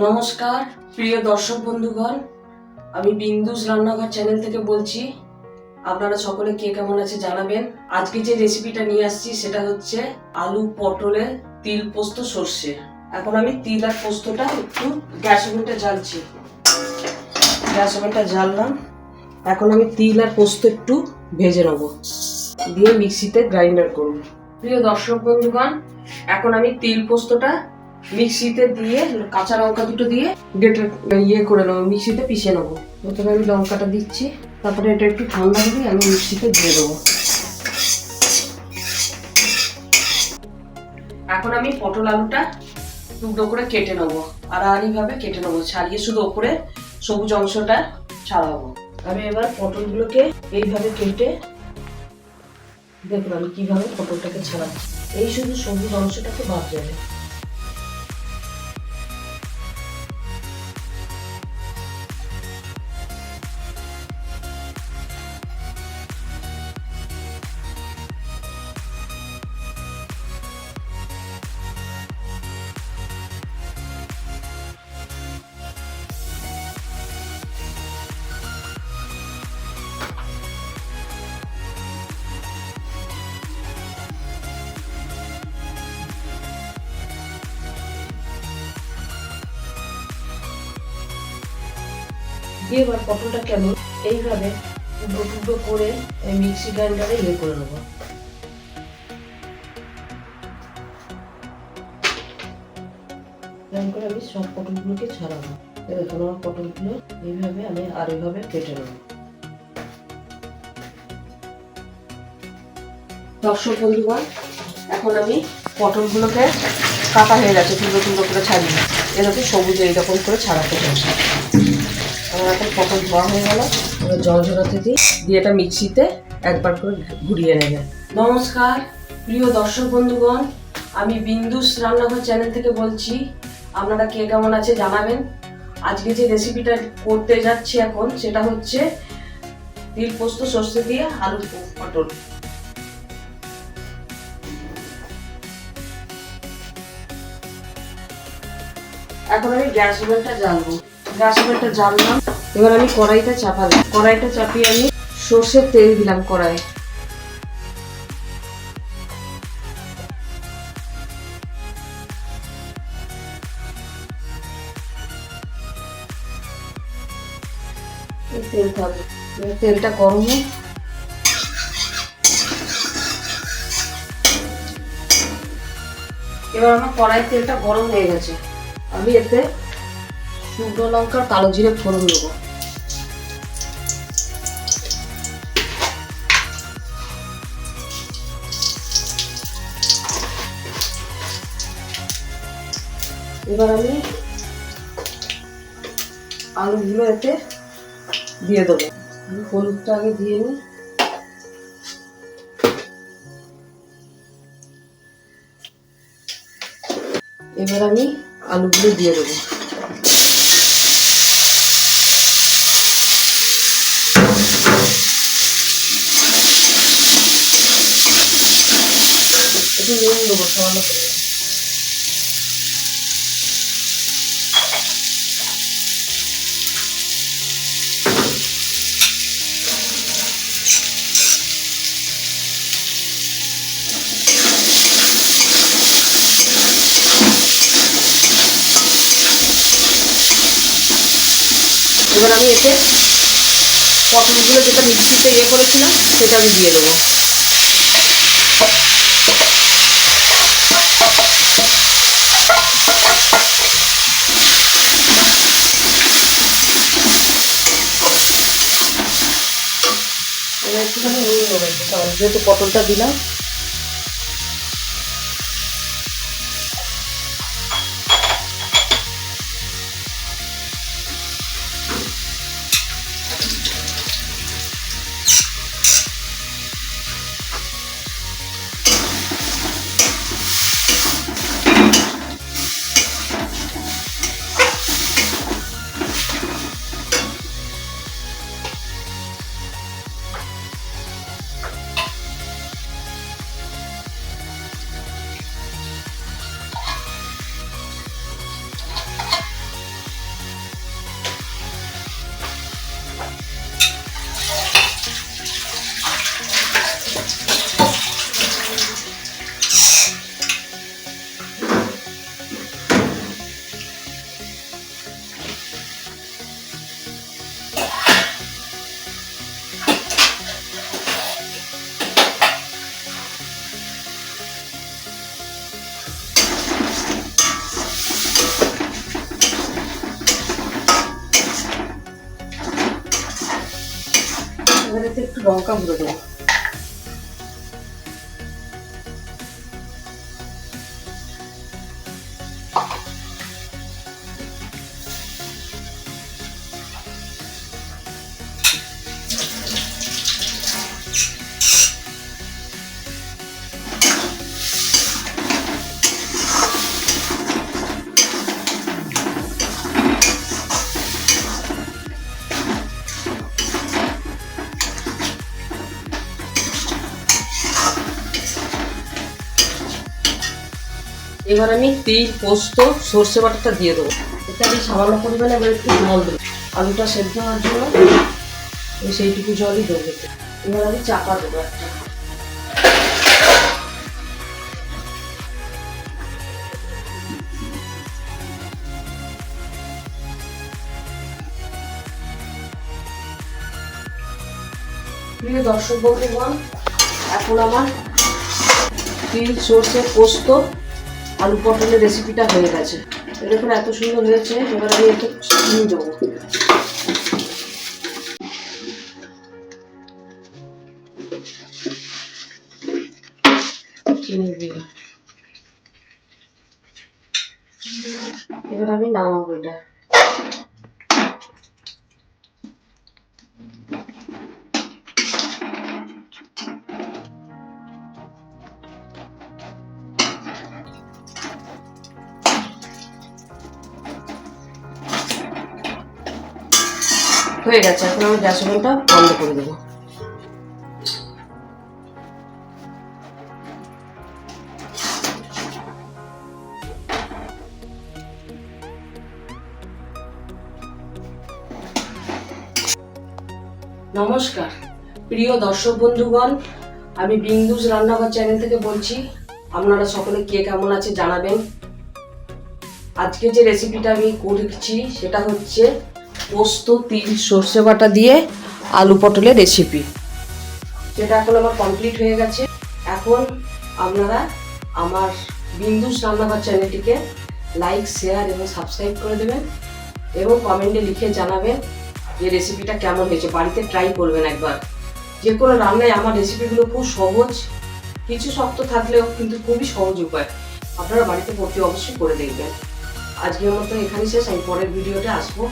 নমস্কার প্রিয় দর্শক বন্ধুগণ, আমি বিন্দুস রান্নাঘর চ্যানেল থেকে বলছি। আপনারা সকলে কে কেমন আছে জানাবেন। আজকে যে রেসিপিটা নিয়ে আসছি সেটা হচ্ছে আলু পটলের তিল পোস্ত সর্ষে। এখন আমি তিল আর পোস্তটা একটু গ্যাস ওভেনটা জ্বালছি। গ্যাস ওভেনটা জ্বাললাম। এখন আমি তিল আর পোস্ত একটু ভেজে নেব, দিয়ে মিক্সিতে গ্রাইন্ডার করব। প্রিয় দর্শক বন্ধুগণ, এখন আমি তিল পোস্তটা মিক্সিতে দিয়ে কাঁচা লঙ্কা দুটো দিয়ে করে নেবো, মিক্সিতে পিষে নেবো। প্রথমে আমি লঙ্কাটা দিচ্ছি, তারপরে এটা একটু ঠান্ডা হলে আমি মিক্সিতে দিয়ে দেবো। এখন আমি পটল আলুটা টুকরো করে কেটে নেবো, আড়াআড়ি ভাবে কেটে নেবো, ছাড়িয়ে শুধু ওপরে সবুজ অংশটা ছাড়াবো। আমি এবার পটলগুলোকে এইভাবে কেটে দেখুন আমি কিভাবে পটলটাকে ছাড়াচ্ছি। এই শুধু সবুজ অংশটাকে বাদ যাবে। দিয়ে এবার পটলটাকে আমি এইভাবে টুকরো টুকরো করে মিক্সি গ্রাইন্ডারে করে নেবো। এরকম করে আমি সব পটলগুলোকে ছাড়াবো। দেখুন আমার পটলগুলো এইভাবে আমি আর এইভাবে কেটে নেবো। দর্শক বন্ধুগণ, এখন আমি পটলগুলোকে কাটা হয়ে গেছে, টুকরো টুকরো করে ছাড়িয়ে এরকম সবুজ এইরকম করে ছাড়াতে হয়েছে। আমার এখন পটল ধোয়া হয়ে গেল, এবার জল ঝরাতে দিয়ে এটা মিক্সিতে একবার করে ঘুরিয়ে নেবে। নমস্কার প্রিয় দর্শক বন্ধুগণ, আমি বিন্দুস রান্নাঘর চ্যানেল থেকে বলছি। আপনারা কে কেমন আছে জানাবেন। আজকে যে রেসিপিটা করতে যাচ্ছি এখন সেটা হচ্ছে তিল পোস্ত সর্ষে দিয়ে আলু পটল। এখন আমি গ্যাস ওভেনটা জ্বালবো। গ্যাস ওভেনটা জ্বাললাম, এবার আমি কড়াইটা চাপালাম। কড়াইটা চাপিয়ে আমি সর্ষের তেল দিলাম কড়াই। তেলটা গরম হোক। এবার আমার কড়াইয়ের তেলটা গরম হয়ে গেছে, আমি এতে শুকনো লঙ্কার কালো জিরে ফোড়ন দেবো। এবার আমি আলুগুলো এতে দিয়ে দেবো। হলুদটা আগে দিয়ে নিই। এবার আমি আলুগুলো দিয়ে দেবো। একটু নুন দেবো সামান্য করে। এবার আমি এতে পটলগুলো যেটা মিক্সিতে করেছিলাম সেটা আমি দিয়ে দেবো। এবার একটুখানি নুন দেবো, যেহেতু পটলটা দিলাম। লঙ্কা গুঁড়ো দেবো। এবার আমি তিল, পোস্ত, সর্ষে বাটাটা দিয়ে দেবো। এটা আমি সামান্য পরিমাণে এবার একটু জল দেবো আলুটা সেদ্ধ হওয়ার জন্য, সেইটুকু জলই দেবো। এবার আমি চাপা দেবো একটা। প্রিয় দর্শক বন্ধুগণ, এখন আমার তিল, সর্ষে, পোস্ত, আলু পটলের রেসিপিটা হয়ে গেছে। দেখুন এত সুন্দর হয়েছে। এবার আমি একটু চিনি দেবো। চিনি দিয়ে এবার আমি নামাবো এটা। হয়ে গেছে। এখন আমি গ্যাস ওভেনটা বন্ধ করে দেবো। নমস্কার প্রিয় দর্শক বন্ধুগণ, আমি বিন্দুস রান্নাঘর চ্যানেল থেকে বলছি। আপনারা সকলে কে কেমন আছে জানাবেন। আজকে যে রেসিপিটা আমি করছি সেটা হচ্ছে পোস্ত, তিল, সর্ষে বাটা দিয়ে আলু পটলের রেসিপি। যেটা এখন আমার কমপ্লিট হয়ে গেছে। এখন আপনারা আমার বিন্দুস রান্নাঘর চ্যানেলটিকে লাইক, শেয়ার এবং সাবস্ক্রাইব করে দেবেন এবং কমেন্টে লিখে জানাবেন যে রেসিপিটা কেমন হয়েছে। বাড়িতে ট্রাই করবেন একবার। যে কোনো রান্নায় আমার রেসিপিগুলো খুব সহজ, কিছু শক্ত থাকলেও কিন্তু খুবই সহজ উপায়। আপনারা বাড়িতে করতে অবশ্যই করে দেখবেন। আজকের মতো এখানেই শেষ। আমি পরের ভিডিওতে আসবো।